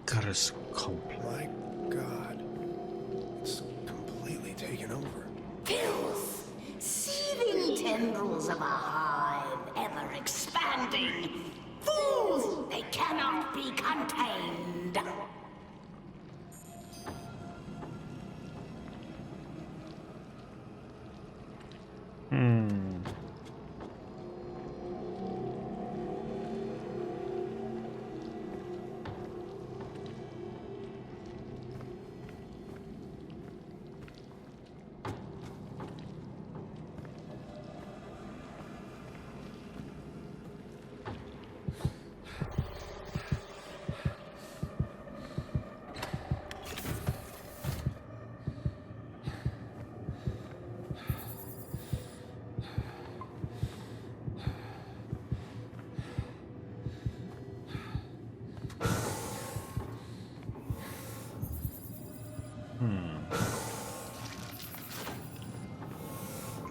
Icarus complex. My God. It's completely taken over. Filth! Seething tendrils of a hive, ever expanding. Fools! They cannot be contained.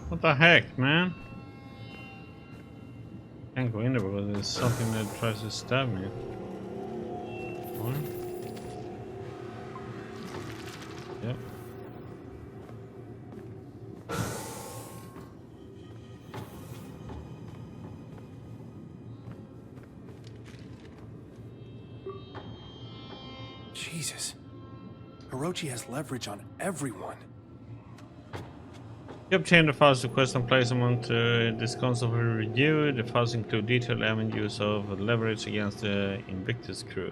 What the heck, man? Can't go in there because there's something that tries to stab me. What? Yep. Jesus. Orochi has leverage on everyone. You obtain the files request and place them onto this console for review. The files include detailed avenues of leverage against the Invictus crew.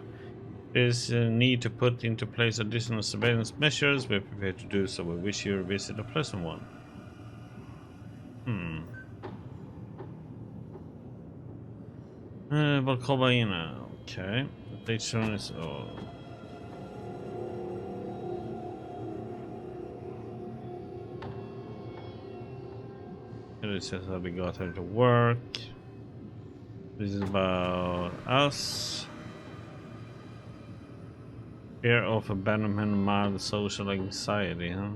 There is a need to put into place additional surveillance measures. We're prepared to do so. We wish you a visit a pleasant one. Volkovaina. Okay. The date shown is... Oh. Here it says how we got her to work. This is about us. Fear of abandonment, mild social anxiety, huh?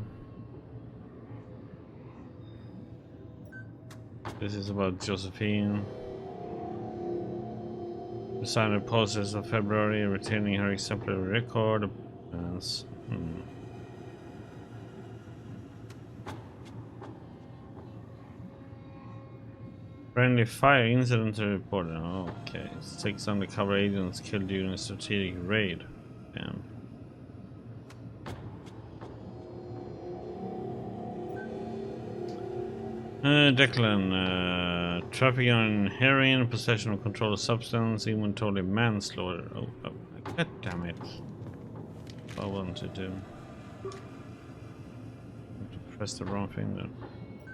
This is about Josephine. The signer process of February, retaining her exemplary record. Friendly fire incident reported. Oh, okay. 6 undercover agents killed during a strategic raid. Damn. Declan, trafficking on heroin, possession of controlled substance, inventory manslaughter. Oh, god damn it. What I want to do. I have to press the wrong thing there.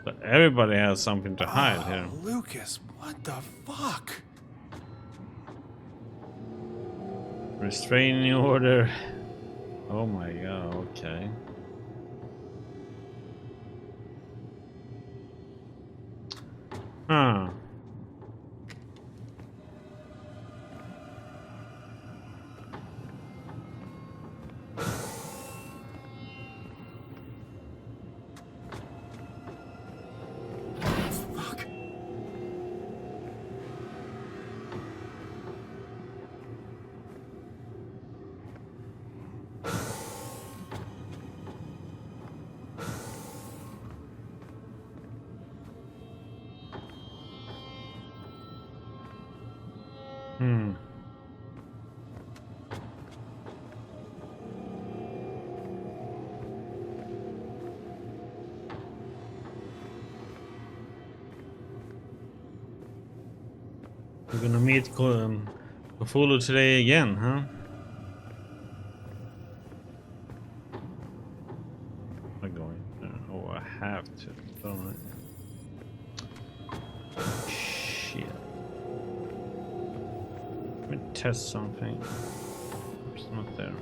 But everybody has something to hide here. Lucas, what the fuck? Restraining order. Oh my god, okay. Huh. Fuck. We're gonna meet Cthulhu today again, huh? I'm going. Oh, I have to, don't I? Shit. Let me test something. It's not there.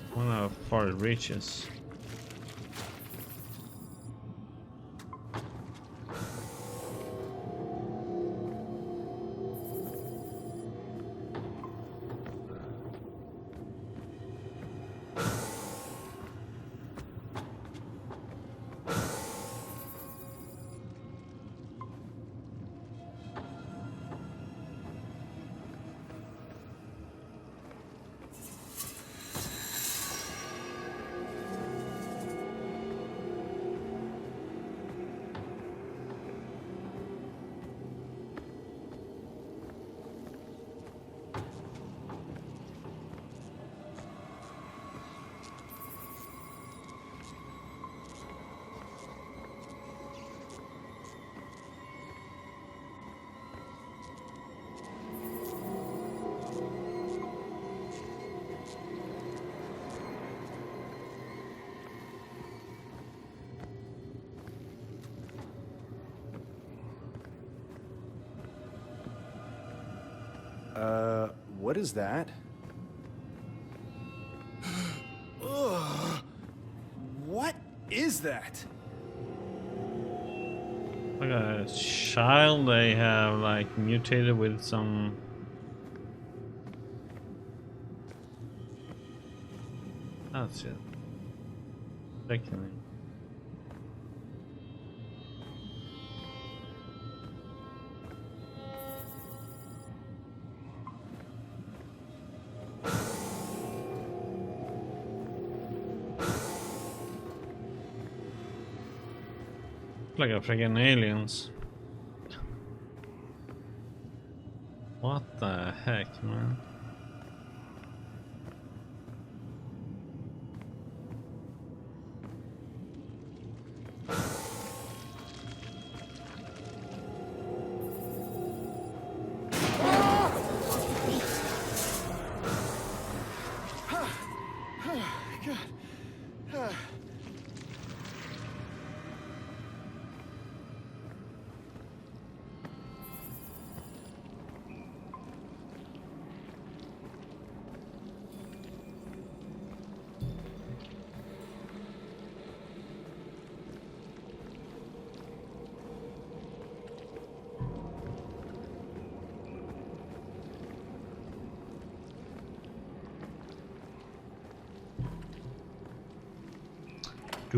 I wonder how far it reaches. What is that? Ugh. What is that? Like a child they have like mutated with some. That's it. Secondly. Like a freaking aliens. What the heck, man? I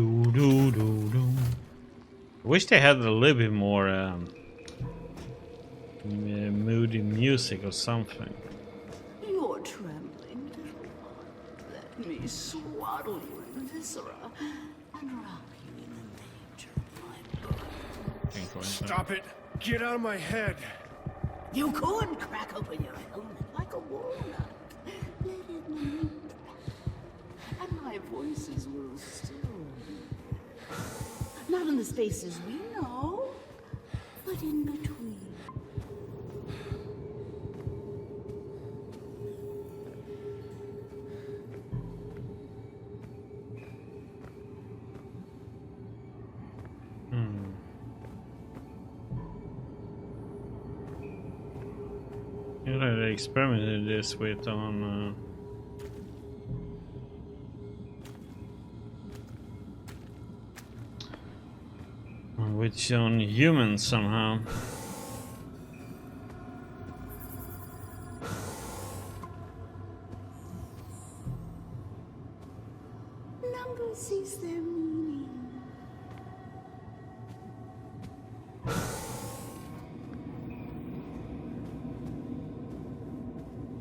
wish they had a little bit more moody music or something. You're trembling, little one. Let me swaddle you in viscera and wrap you in the nature of my blood. Stop it! Get out of my head! You could crack open your helmet like a walnut. Let it move. And my voices will still be. Not in the spaces we know, but in between. You know, they experimented this with on on humans somehow. Number sees their meaning.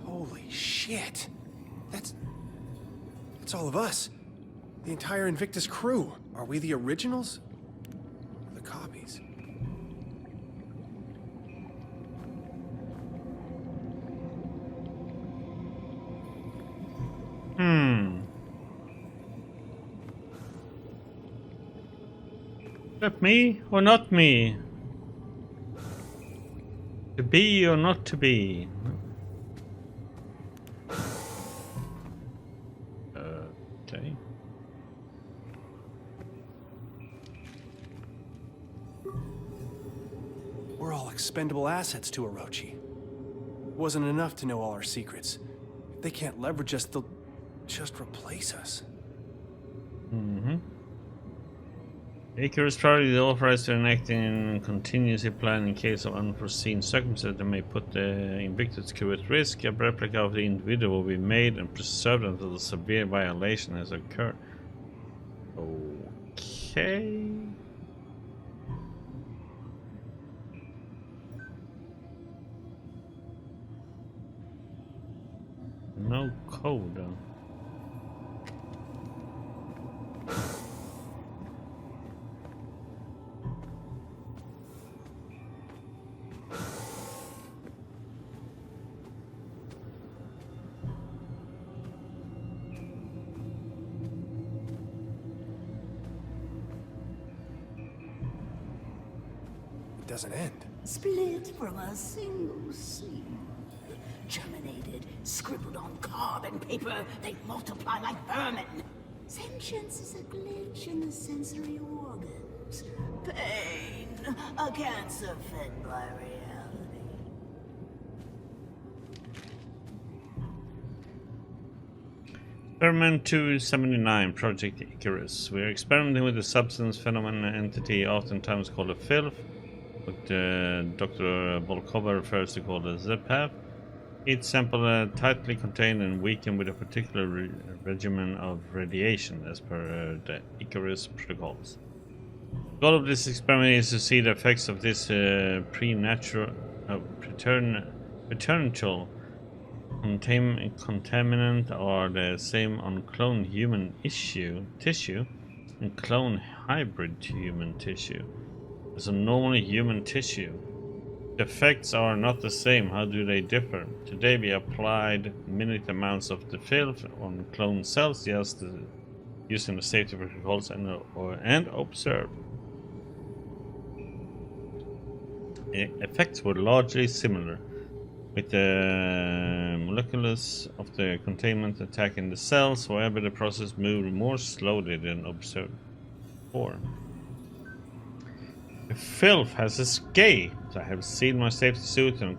Holy shit! That's all of us. The entire Invictus crew. Are we the originals? Or the copies? That me or not me? To be or not to be? Okay. We're all expendable assets to Orochi. Wasn't enough to know all our secrets. If they can't leverage us, they'll just replace us. Icarus probably authorized to enact in contingency plan in case of unforeseen circumstances that may put the Invictus crew at risk. A replica of the individual will be made and preserved until the severe violation has occurred. Okay. No code though. Doesn't end. Split from a single seed. Germinated, scribbled on carbon paper, they multiply like vermin. Sentience is a glitch in the sensory organs. Pain, a cancer fed by reality. Experiment 279, Project Icarus. We are experimenting with a substance, phenomenon, entity, oftentimes called a filth, what Dr. Volkova refers to called a ZPAP. Each sample tightly contained and weakened with a particular regimen of radiation, as per the Icarus protocols. The goal of this experiment is to see the effects of this preternatural contaminant are the same on cloned human tissue and clone hybrid human tissue as a normal human tissue. The effects are not the same. How do they differ? Today we applied minute amounts of the filth on cloned cells just using the safety protocols and observe. The effects were largely similar, with the molecules of the containment attacking the cells. However, the process moved more slowly than observed before. The filth has escaped. I have sealed my safety suit and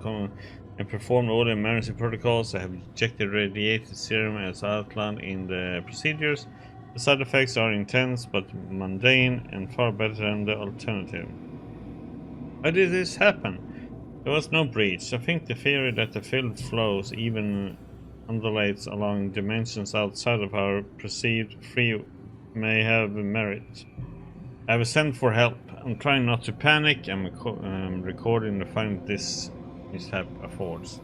performed all the emergency protocols. I have injected radiated serum as outlined in the procedures. The side effects are intense but mundane and far better than the alternative. Why did this happen? There was no breach. I think the theory that the filth flows even undulates along dimensions outside of our perceived free may have merit. I have sent for help. I'm trying not to panic. I'm recording the fun this mishap affords.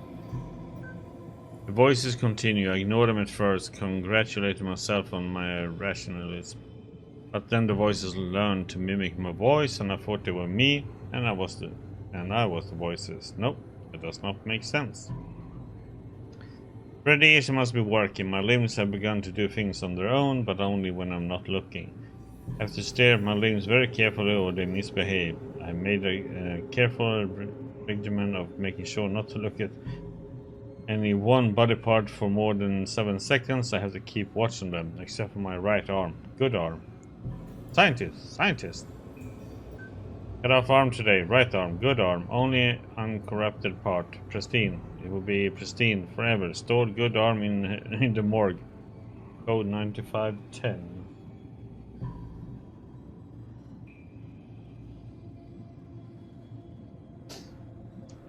The voices continue. I ignored them at first, congratulating myself on my rationalism. But then the voices learned to mimic my voice, and I thought they were me, and I was the voices. Nope, that does not make sense. Radiation must be working. My limbs have begun to do things on their own, but only when I'm not looking. I have to stare at my limbs very carefully or they misbehave. I made a careful regimen of making sure not to look at any one body part for more than 7 seconds. I have to keep watching them, except for my right arm. Good arm. Scientist. Cut off arm today. Right arm. Good arm. Only uncorrupted part. Pristine. It will be pristine forever. Stored good arm in the morgue. Code 9510.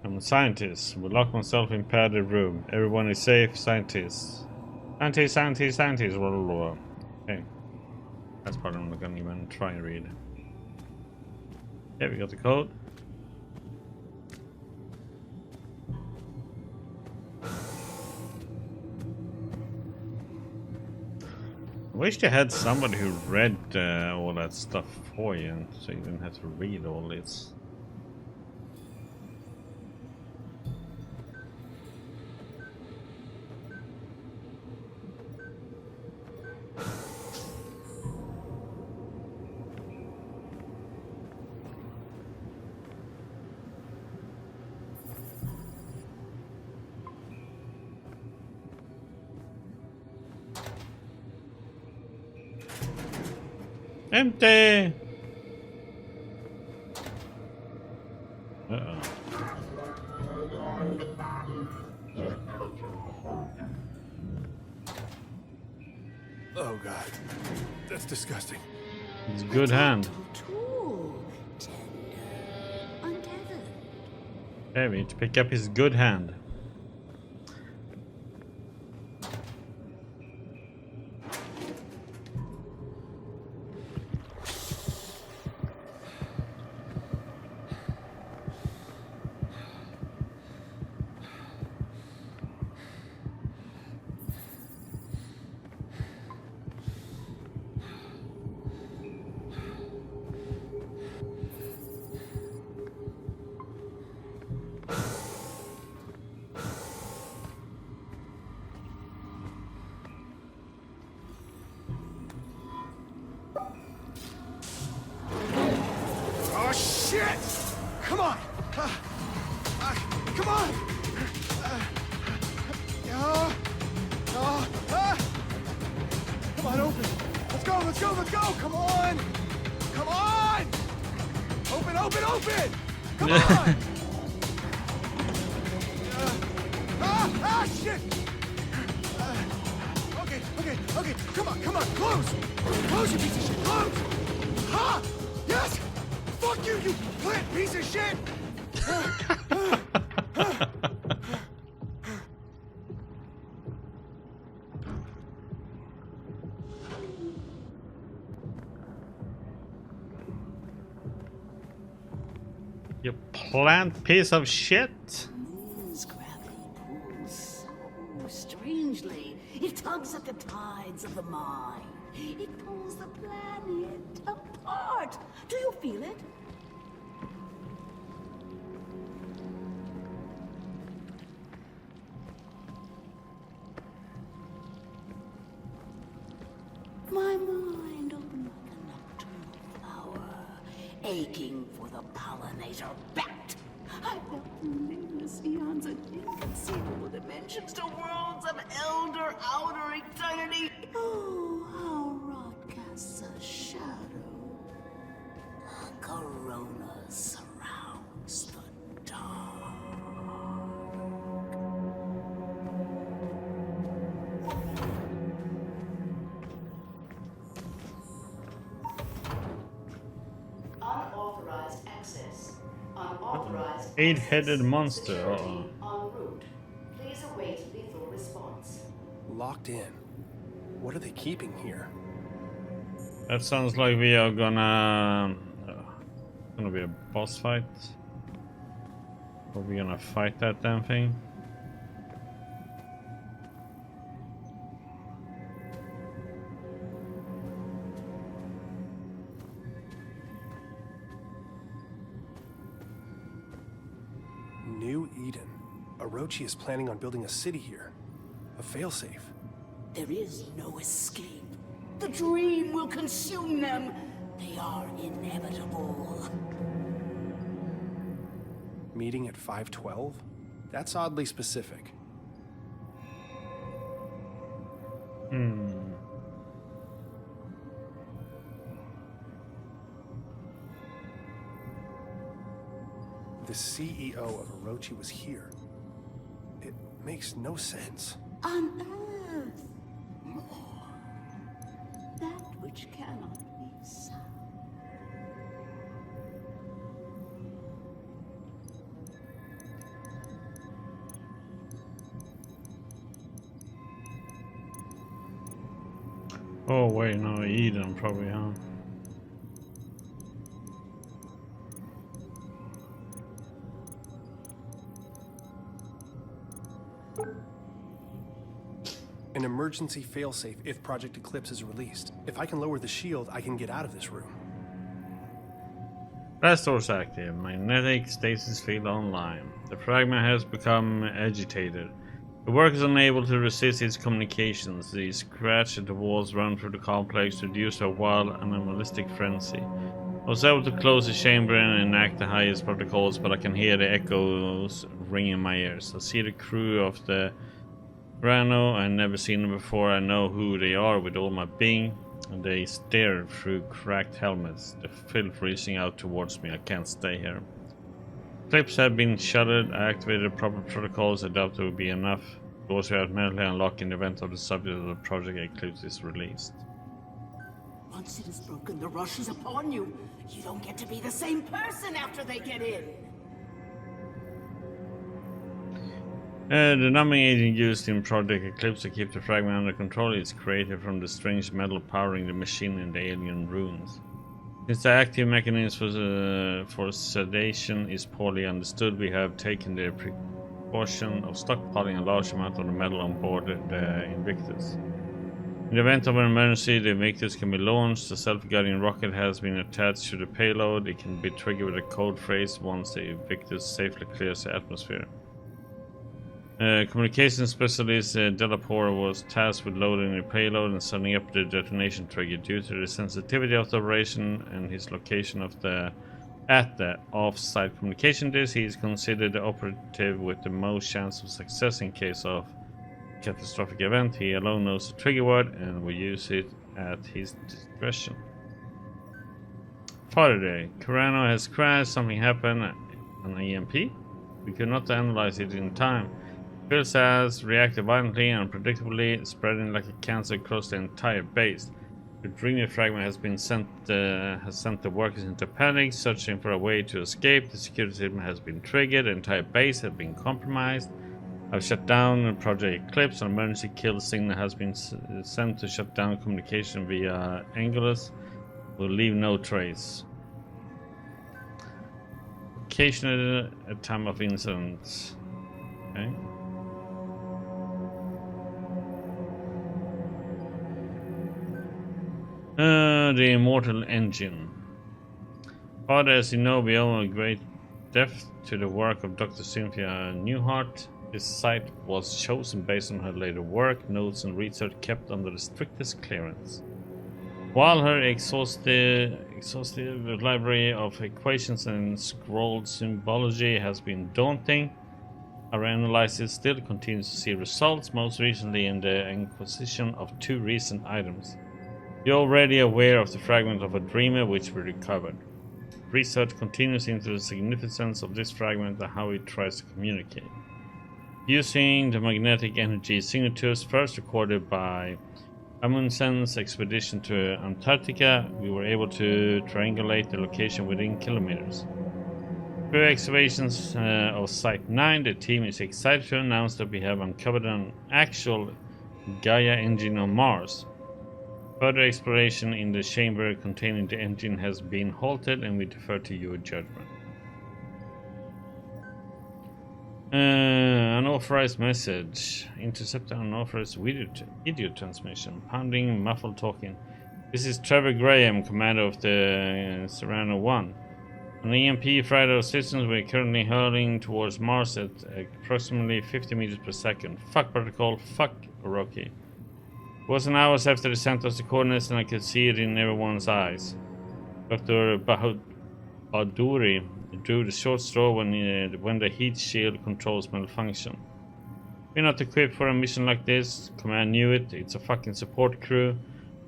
I'm a scientist. Will lock myself in padded room. Everyone is safe. Scientists. Scientists. Okay. That's part I'm not gonna even try and read. Yeah, we got the code. I wish they had somebody who read all that stuff for you, so you didn't have to read all this. Empty! Uh-oh. Oh god. That's disgusting. It's a good hand. Tall, tender, untethered. Okay, we need to pick up his good hand. Oh shit! Come on! Come on! Come on, open! Let's go! Come on! Come on! Open! Come on! Shit! Okay, come on, close! Close, you piece of shit, close! Ha! Yes! Fuck you, you plant piece of shit! You plant piece of shit. Moon's gravity pulls so strangely. It tugs at the tides of the mind. It pulls the planet apart. Do you feel it? My mind opened like a nocturnal flower, aching for the pollinator bat. I felt through nameless eons and inconceivable dimensions to worlds of elder outer eternity. Oh, how rot casts a shadow. A corona surrounds the dark. Unauthorized access. Unauthorized. Eight-headed monster. Uh-oh. En route. Please await lethal response. Locked in. What are they keeping here? That sounds like we are gonna be a boss fight. Are we gonna fight that damn thing? New Eden. Orochi is planning on building a city here. A failsafe. There is no escape. The dream will consume them. They are inevitable. Meeting at 5:12? That's oddly specific. The CEO of Orochi was here. It makes no sense. On Earth, more. That which cannot be sound. Oh wait, no, Eden probably, huh? An emergency failsafe if Project Eclipse is released. If I can lower the shield, I can get out of this room. Blast doors active. Magnetic stasis field online. The fragment has become agitated. The work is unable to resist its communications. The scratch at the walls run through the complex, reduced to a wild animalistic frenzy. I was able to close the chamber and enact the highest protocols, but I can hear the echoes ring in my ears. I see the crew of the Rano. I've never seen them before. I know who they are with all my being, and they stare through cracked helmets, the filth reaching out towards me. I can't stay here. Clips have been shuttered. I activated the proper protocols. I doubt there will be enough. Doors will automatically unlock in the event of the subject of the Project Eclipse is released. Once it is broken, the rush is upon you. You don't get to be the same person after they get in. The numbing agent used in Project Eclipse to keep the fragment under control is created from the strange metal powering the machine in the alien ruins. Since the active mechanism for sedation is poorly understood, we have taken the precaution of stockpiling a large amount of the metal on board the Invictus. In the event of an emergency, the Invictus can be launched. The self-guiding rocket has been attached to the payload. It can be triggered with a code phrase once the Invictus safely clears the atmosphere. Communications specialist Delapore was tasked with loading the payload and setting up the detonation trigger. Due to the sensitivity of the operation and his location at the off-site communication disk, he is considered the operative with the most chance of success in case of catastrophic event. He alone knows the trigger word and will use it at his discretion. Faraday. Carano has crashed. Something happened. An EMP? We could not analyze it in time. Phil has reacted violently and unpredictably, spreading like a cancer across the entire base. The Dreamer fragment has sent the workers into panic, searching for a way to escape. The security system has been triggered. The entire base has been compromised. I've shut down Project Eclipse. An emergency kill signal has been sent to shut down communication via Angelus. Will leave no trace. Occasionally, a time of incidents. Okay. The Immortal Engine. Father, as you know, we owe a great depth to the work of Dr. Cynthia Newhart. This site was chosen based on her later work, notes, and research kept under the strictest clearance. While her exhaustive library of equations and scrolled symbology has been daunting, our analysis still continues to see results, most recently in the acquisition of 2 recent items. You're already aware of the fragment of a dreamer which we recovered. Research continues into the significance of this fragment and how it tries to communicate. Using the magnetic energy signatures first recorded by Amundsen's expedition to Antarctica, we were able to triangulate the location within kilometers. Through excavations of Site 9, the team is excited to announce that we have uncovered an actual Gaia engine on Mars. Further exploration in the chamber containing the engine has been halted, and we defer to your judgment. Unauthorized message. Intercept unauthorized video transmission. Pounding, muffled talking. This is Trevor Graham, commander of the Serrano 1. On EMP fried our systems, we're currently hurling towards Mars at approximately 50 meters per second. Fuck protocol, fuck Rocky. It was an hour after they sent us the coordinates and I could see it in everyone's eyes. Dr. Bahadouri drew the short straw when the heat shield controls malfunction. We're not equipped for a mission like this. Command knew it. It's a fucking support crew.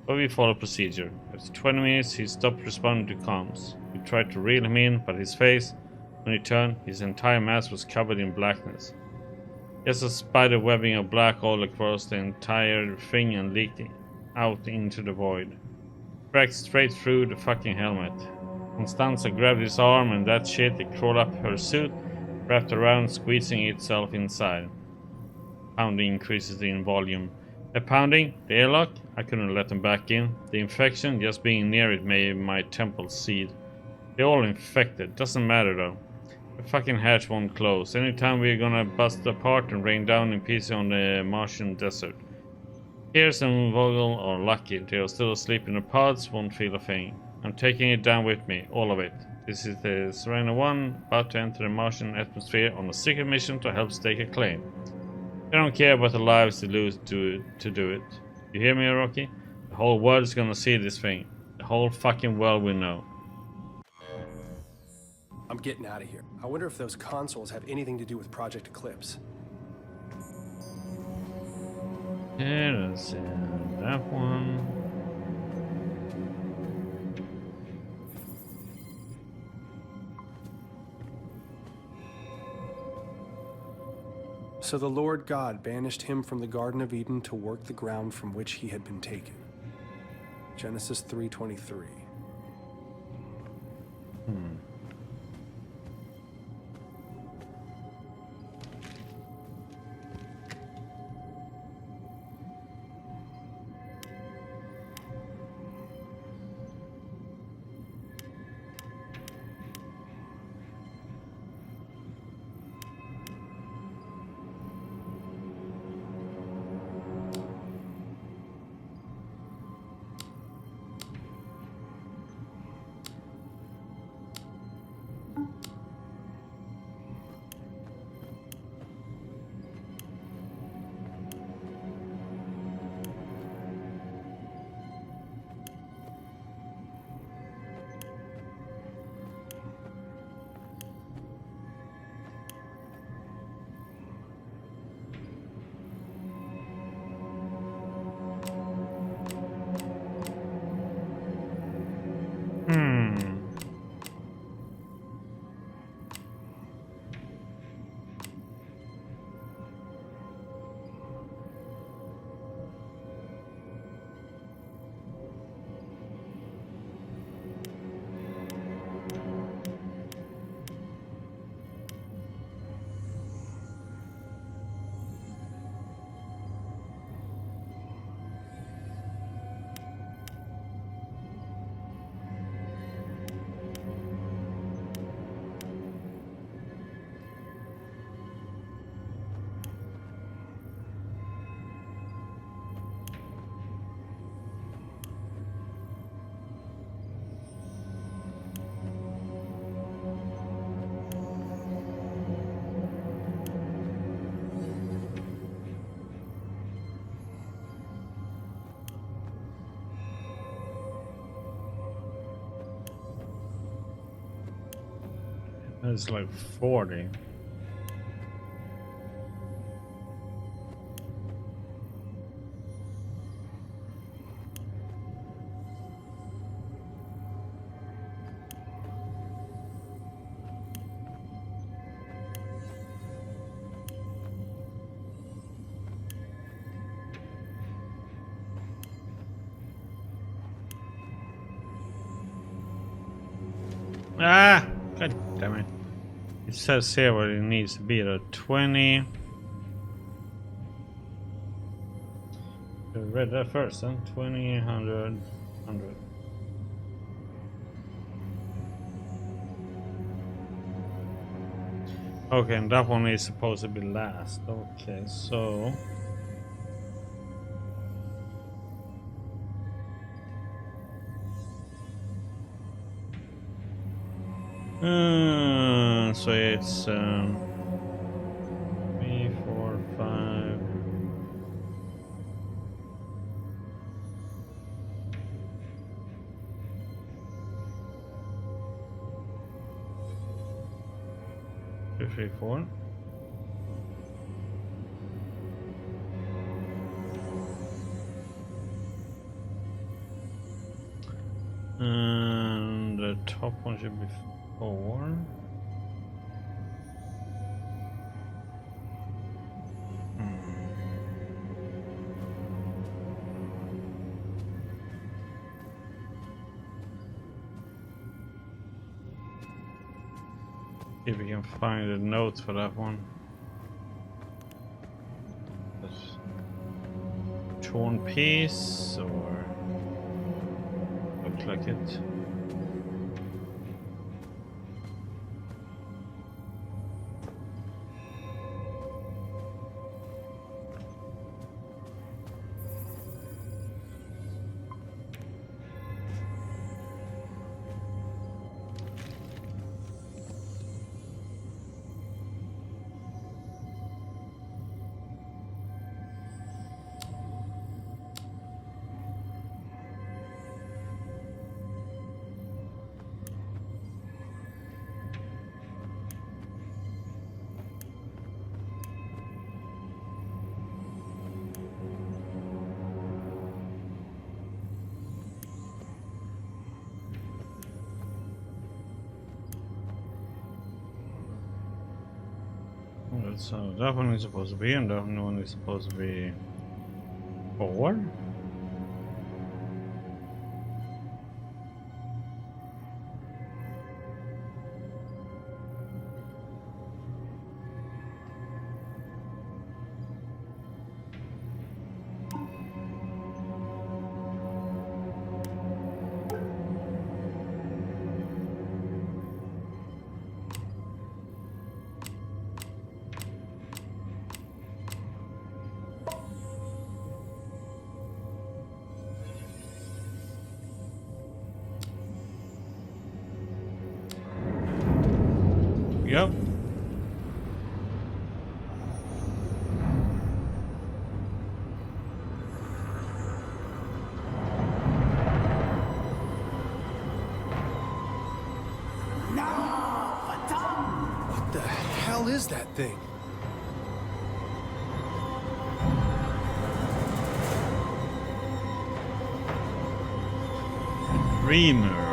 But we follow procedure. After 20 minutes, he stopped responding to comms. We tried to reel him in, but his face, when he turned, his entire mask was covered in blackness. Just a spider webbing of black all across the entire thing and leaking out into the void. Cracked straight through the fucking helmet. Constanza grabbed his arm and that shit, it crawled up her suit, wrapped around, squeezing itself inside. Pounding increases in volume. The pounding, the airlock, I couldn't let them back in. The infection, just being near it made my temples seed. They're all infected, doesn't matter though. The fucking hatch won't close. Anytime we're gonna bust apart and rain down in pieces on the Martian desert. Pierce and Vogel are lucky. They are still asleep in the pods, won't feel a thing. I'm taking it down with me, all of it. This is the Serrano 1, about to enter the Martian atmosphere on a secret mission to help stake a claim. They don't care about the lives they lose to do it. You hear me, Rocky? The whole world is gonna see this thing. The whole fucking world will know. I'm getting out of here. I wonder if those consoles have anything to do with Project Eclipse. Yeah, let's see. That one. So the Lord God banished him from the Garden of Eden to work the ground from which he had been taken. Genesis 3:23. It's like 40. Ah! God damn it. It says here what it needs to be though. 20. I read that first, then. 20, 100, 100. Okay, and that one is supposed to be last. Okay, so. So it's 3, 4, 5. Two, 3, 4. And the top one should be 4. If we can find the notes for that one. Torn piece or looks like it. So that one is supposed to be, and that one is supposed to be 4. Yep. What the hell is that thing? Dreamer.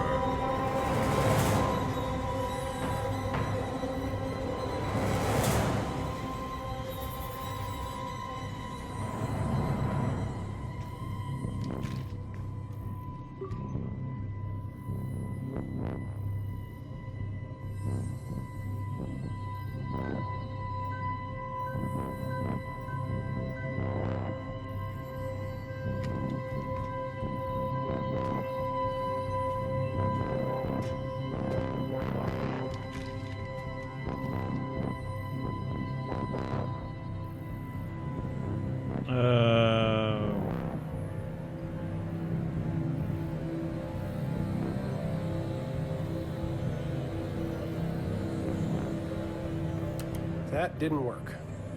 That didn't work.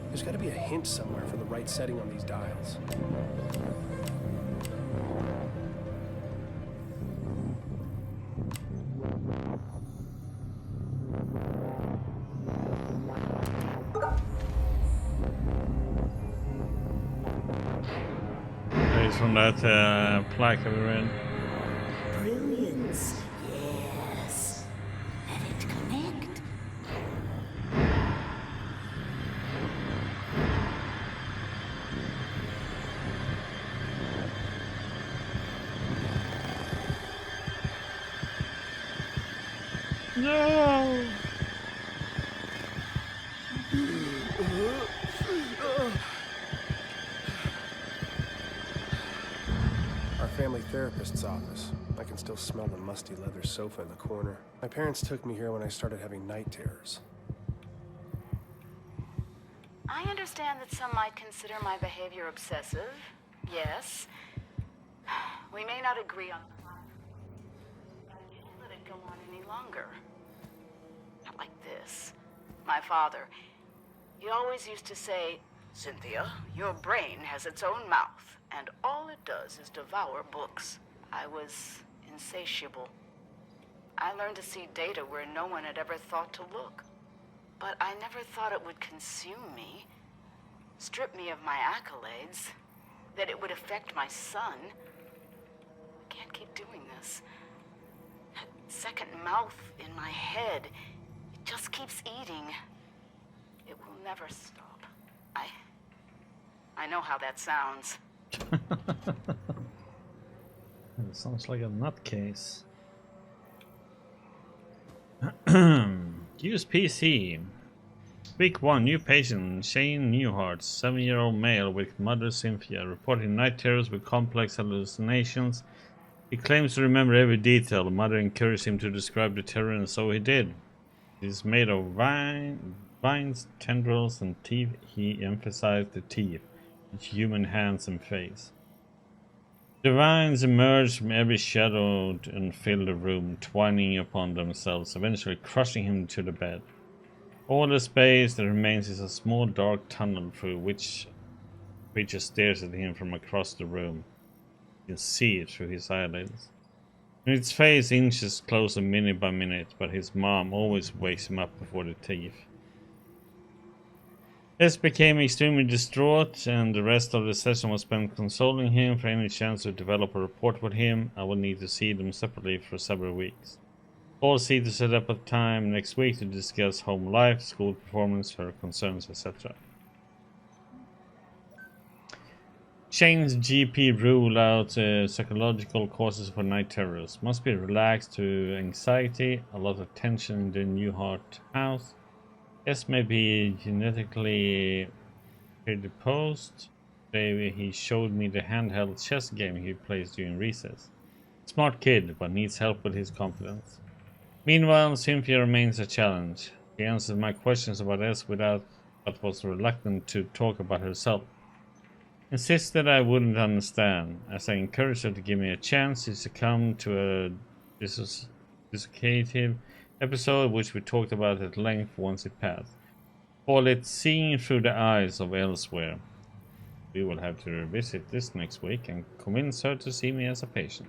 There's got to be a hint somewhere for the right setting on these dials. from that plaque I read. Brilliance. Yes. Let it connect. No! Our family therapist's office. I can still smell the musty leather sofa in the corner. My parents took me here when I started having night terrors. I understand that some might consider my behavior obsessive. Yes. We may not agree on the plan, but I can't let it go on any longer. Not like this. My father, he always used to say, Cynthia, your brain has its own mouth, and all it does is devour books. I was insatiable. I learned to see data where no one had ever thought to look. But I never thought it would consume me, strip me of my accolades, that it would affect my son. I can't keep doing this. That second mouth in my head, it just keeps eating. It will never stop. I know how that sounds. It sounds like a nutcase. Use PC. Week 1, new patient, Shane Newhart, 7-year-old male with mother Cynthia, reporting night terrors with complex hallucinations. He claims to remember every detail. The mother encouraged him to describe the terror, and so he did. It is made of vines, tendrils, and teeth. He emphasized the teeth, with human hands and face. The vines emerged from every shadow and filled the room, twining upon themselves, eventually crushing him to the bed. All the space that remains is a small dark tunnel through which the creature stares at him from across the room. You can see it through his eyelids. And its face inches closer minute by minute, but his mom always wakes him up before the teeth. Tess became extremely distraught, and the rest of the session was spent consoling him. For any chance to develop a rapport with him, I will need to see them separately for several weeks. All see to set up a time next week to discuss home life, school performance, her concerns, etc. Shane's GP ruled out psychological causes for night terrors. Must be relaxed to anxiety, a lot of tension in the Newhart house. Guess maybe genetically predisposed. Today he showed me the handheld chess game he plays during recess. Smart kid, but needs help with his confidence. Meanwhile, Cynthia remains a challenge. She answered my questions about S but was reluctant to talk about herself. Insisted I wouldn't understand. As I encouraged her to give me a chance, she succumbed to a dissociative episode which we talked about at length once it passed. Call it seeing through the eyes of elsewhere. We will have to revisit this next week and convince her to see me as a patient.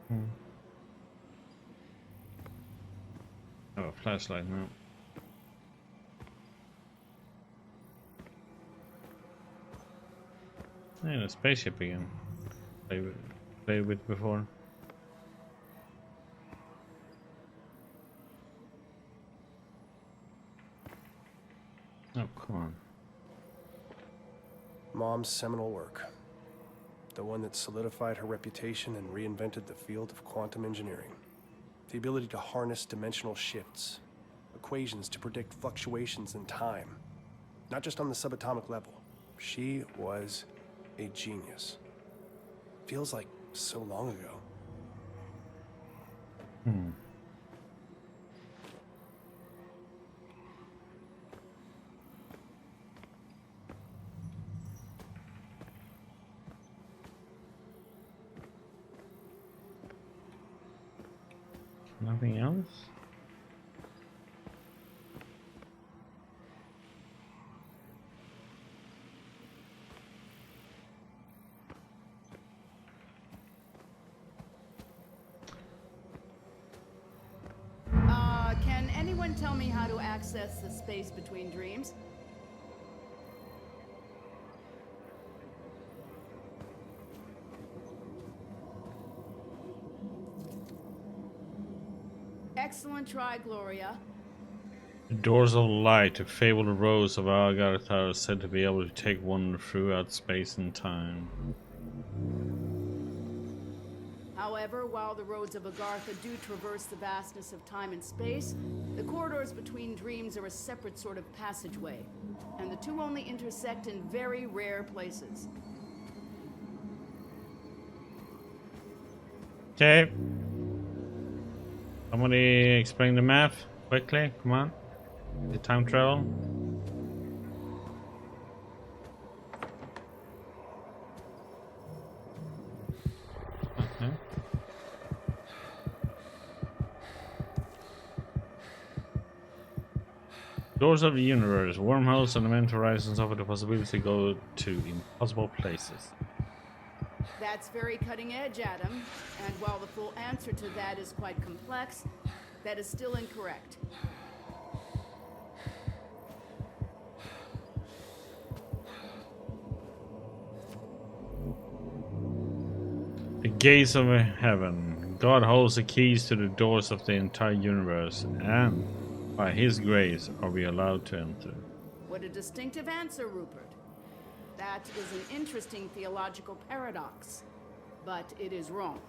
I have a flashlight now. And a spaceship again. Played with before. Oh, come on. Mom's seminal work. The one that solidified her reputation and reinvented the field of quantum engineering. The ability to harness dimensional shifts, equations to predict fluctuations in time. Not just on the subatomic level. She was a genius. Feels like so long ago. Nothing else? Can anyone tell me how to access the space between dreams? Excellent try, Gloria. The doors of light, the fabled rose of Agartha, are said to be able to take one throughout space and time. However, while the roads of Agartha do traverse the vastness of time and space, the corridors between dreams are a separate sort of passageway, and the two only intersect in very rare places. Okay. Somebody explain the math quickly, come on. The time travel. Okay. Doors of the universe, wormholes and event horizons offer the possibility to go to impossible places. That's very cutting edge, Adam. And while the full answer to that is quite complex, that is still incorrect. The gates of heaven. God holds the keys to the doors of the entire universe, and by His grace are we allowed to enter. What a distinctive answer, Rupert. That is an interesting theological paradox, but it is wrong.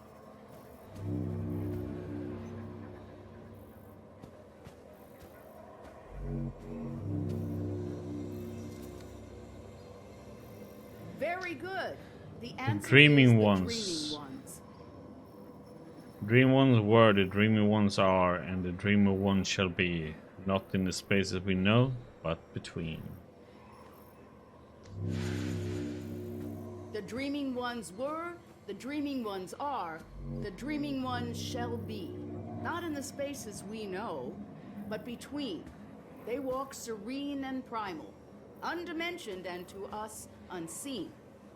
Very good. The answer dreaming is the ones. dreaming ones. Dream ones were, the dreamy ones are, and the dreamer ones shall be, not in the spaces we know, but between. The dreaming ones were, the dreaming ones are, the dreaming ones shall be. Not in the spaces we know, but between. They walk serene and primal, undimensioned and to us unseen.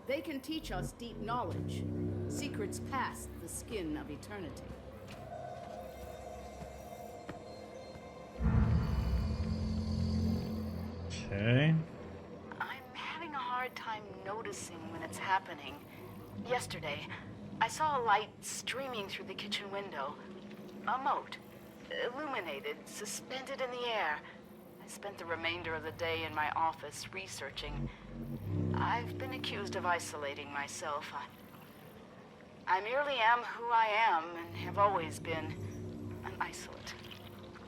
They can teach us deep knowledge, secrets past the skin of eternity. Okay. I'm having a hard time noticing when it's happening. Yesterday, I saw a light streaming through the kitchen window. A mote, illuminated, suspended in the air. I spent the remainder of the day in my office researching. I've been accused of isolating myself. I merely am who I am and have always been an isolate.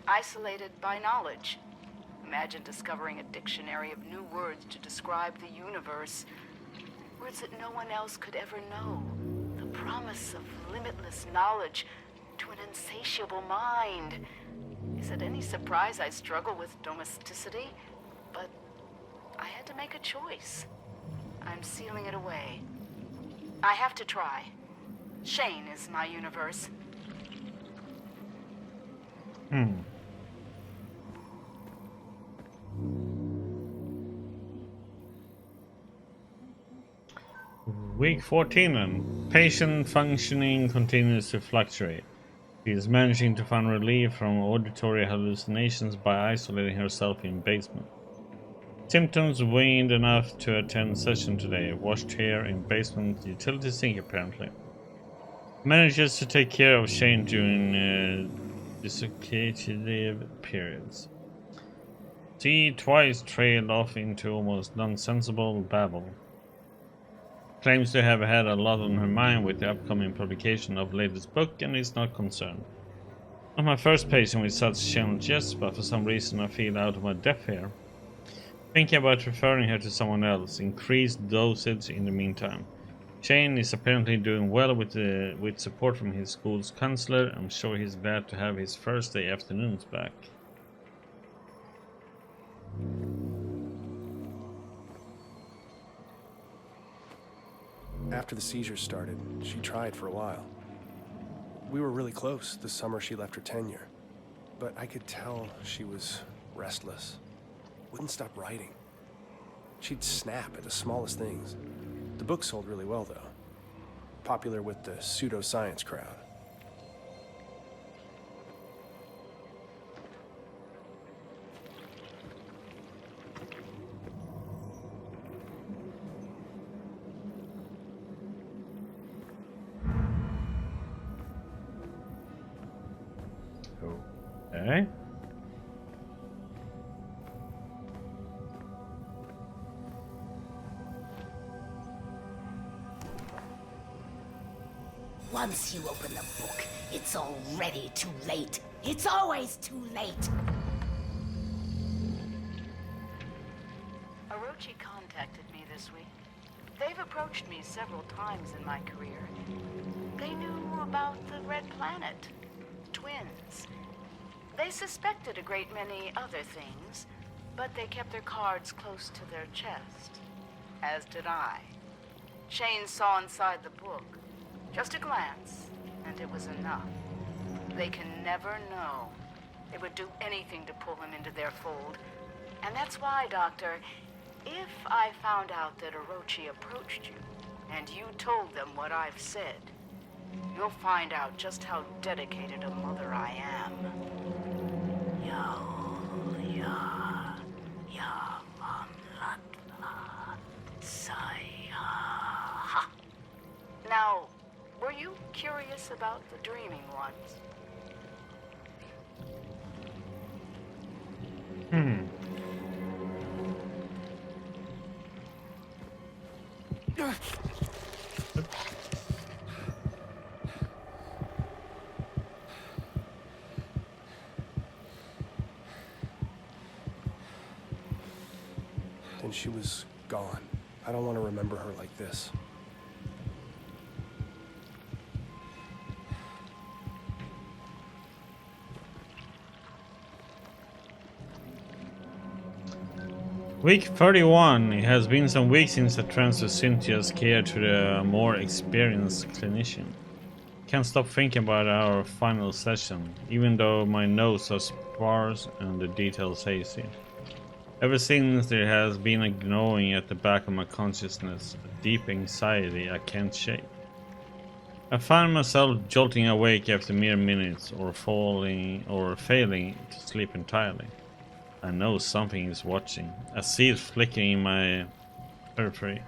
Isolated by knowledge. Imagine discovering a dictionary of new words to describe the universe. Words that no one else could ever know. The promise of limitless knowledge to an insatiable mind. Is it any surprise I struggle with domesticity? But I had to make a choice. I'm sealing it away. I have to try. Shane is my universe. Week 14 and patient functioning continues to fluctuate. She is managing to find relief from auditory hallucinations by isolating herself in basement. Symptoms waned enough to attend session today. Washed hair in basement utility sink apparently. Manages to take care of Shane during dissociative periods. She twice trailed off into almost nonsensical babble. Claims to have had a lot on her mind with the upcoming publication of latest book and is not concerned. Not my first patient with such challenges, but for some reason I feel out of my depth here. Thinking about referring her to someone else. Increased dosage in the meantime. Shane is apparently doing well with support from his school's counselor. I'm sure he's glad to have his Thursday afternoons back. After the seizures started, she tried for a while. We were really close the summer she left her tenure. But I could tell she was restless. Wouldn't stop writing. She'd snap at the smallest things. The book sold really well, though. Popular with the pseudoscience crowd. Okay. Once you open the book, it's already too late. It's always too late. Orochi contacted me this week. They've approached me several times in my career. They knew about the Red Planet, twins. They suspected a great many other things, but they kept their cards close to their chest. As did I. Shane saw inside the book. Just a glance, and it was enough. They can never know. They would do anything to pull him into their fold. And that's why, Doctor, if I found out that Orochi approached you, and you told them what I've said, you'll find out just how dedicated a mother I am. Now, were you curious about the dreaming ones? Then she was gone. I don't want to remember her like this. Week 31. It has been some weeks since I transferred Cynthia's care to the more experienced clinician. Can't stop thinking about our final session, even though my notes are sparse and the details hazy. Ever since there has been a gnawing at the back of my consciousness, a deep anxiety I can't shake. I find myself jolting awake after mere minutes or failing to sleep entirely. I know something is watching. I see it flickering in my periphery.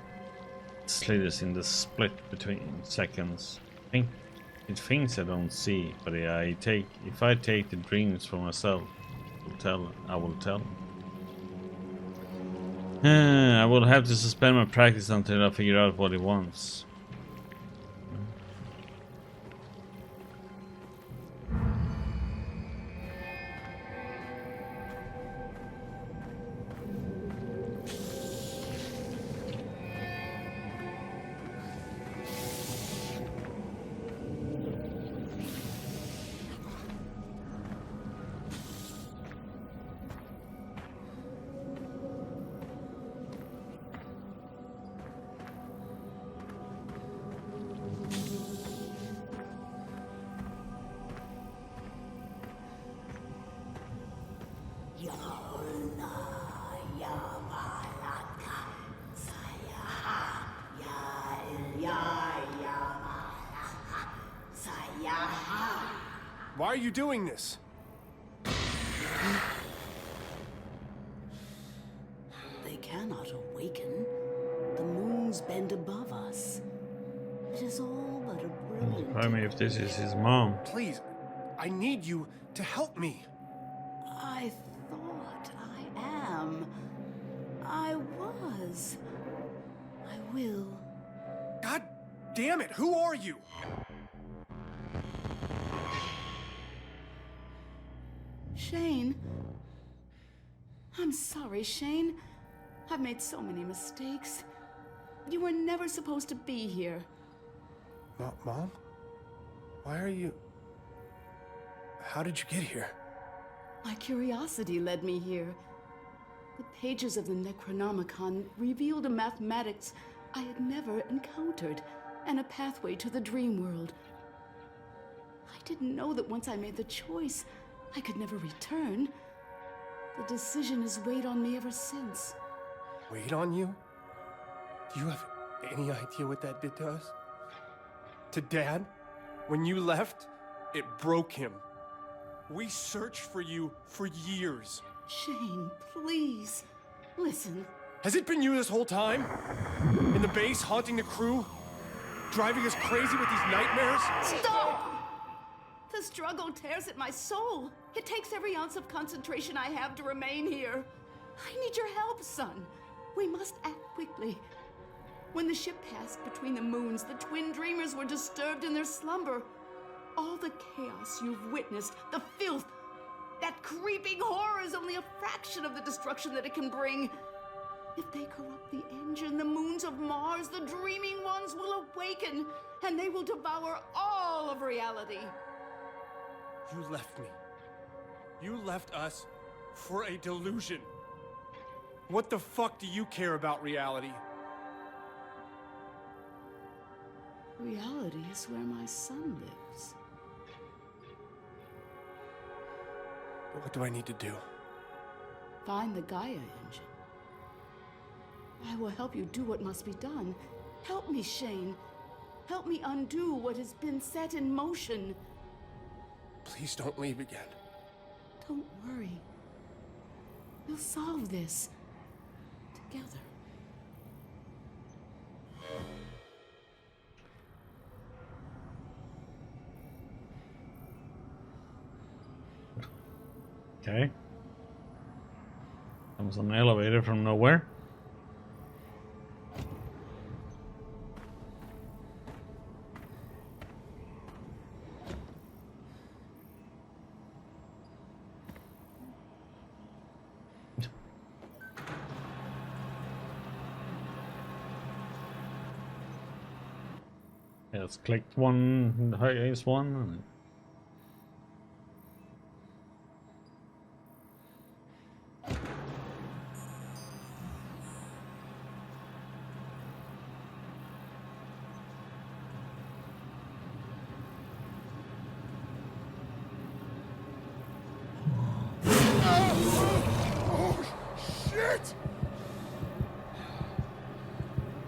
It slithers in the split between seconds. It thinks I don't see, but if I take the dreams for myself, I will tell. I will have to suspend my practice until I figure out what it wants. Why are you doing this? They cannot awaken. The moons bend above us. It is all but a brilliant... Tell me if this is his mom. Please, I need you to help me. I thought I am. I was. I will. God damn it, who are you? Shane. I'm sorry, Shane. I've made so many mistakes. You were never supposed to be here. Mom? Why are you... How did you get here? My curiosity led me here. The pages of the Necronomicon revealed a mathematics I had never encountered, and a pathway to the dream world. I didn't know that once I made the choice, I could never return. The decision has weighed on me ever since. Weighed on you? Do you have any idea what that did to us? To Dad? When you left, it broke him. We searched for you for years. Shane, please, listen. Has it been you this whole time? In the base, haunting the crew? Driving us crazy with these nightmares? Stop! The struggle tears at my soul. It takes every ounce of concentration I have to remain here. I need your help, son. We must act quickly. When the ship passed between the moons, the twin dreamers were disturbed in their slumber. All the chaos you've witnessed, the filth, that creeping horror is only a fraction of the destruction that it can bring. If they corrupt the engine, the moons of Mars, the dreaming ones will awaken, and they will devour all of reality. You left me. You left us for a delusion. What the fuck do you care about reality? Reality is where my son lives. What do I need to do? Find the Gaia engine. I will help you do what must be done. Help me, Shane. Help me undo what has been set in motion. Please don't leave again. Don't worry. We'll solve this. Together. Okay. Comes an elevator from nowhere. Yeah, let's click one, the highest one.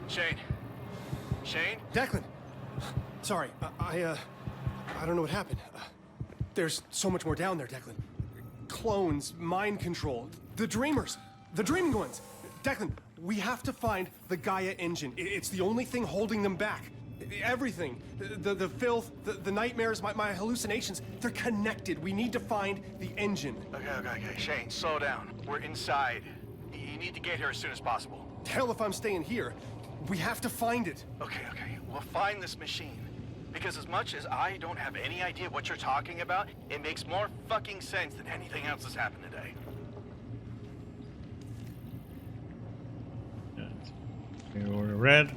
Shane? Shane? Declan! Sorry, I don't know what happened. There's so much more down there, Declan. Clones, mind control, the dreamers, the dreaming ones. Declan, we have to find the Gaia engine. It's the only thing holding them back. Everything, the filth, the nightmares, my hallucinations, they're connected. We need to find the engine. Okay. Shane, slow down. We're inside. You need to get here as soon as possible. Hell if I'm staying here. We have to find it. Okay. We'll find this machine. Because as much as I don't have any idea what you're talking about, it makes more fucking sense than anything else that's happened today. You're red.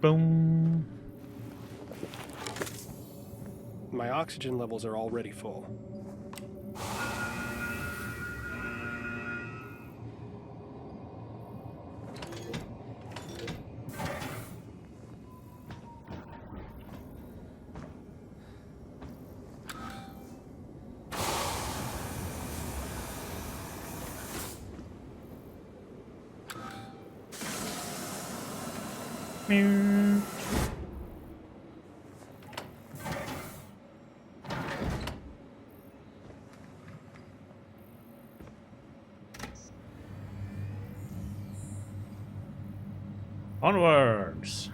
Boom. My oxygen levels are already full. Onwards.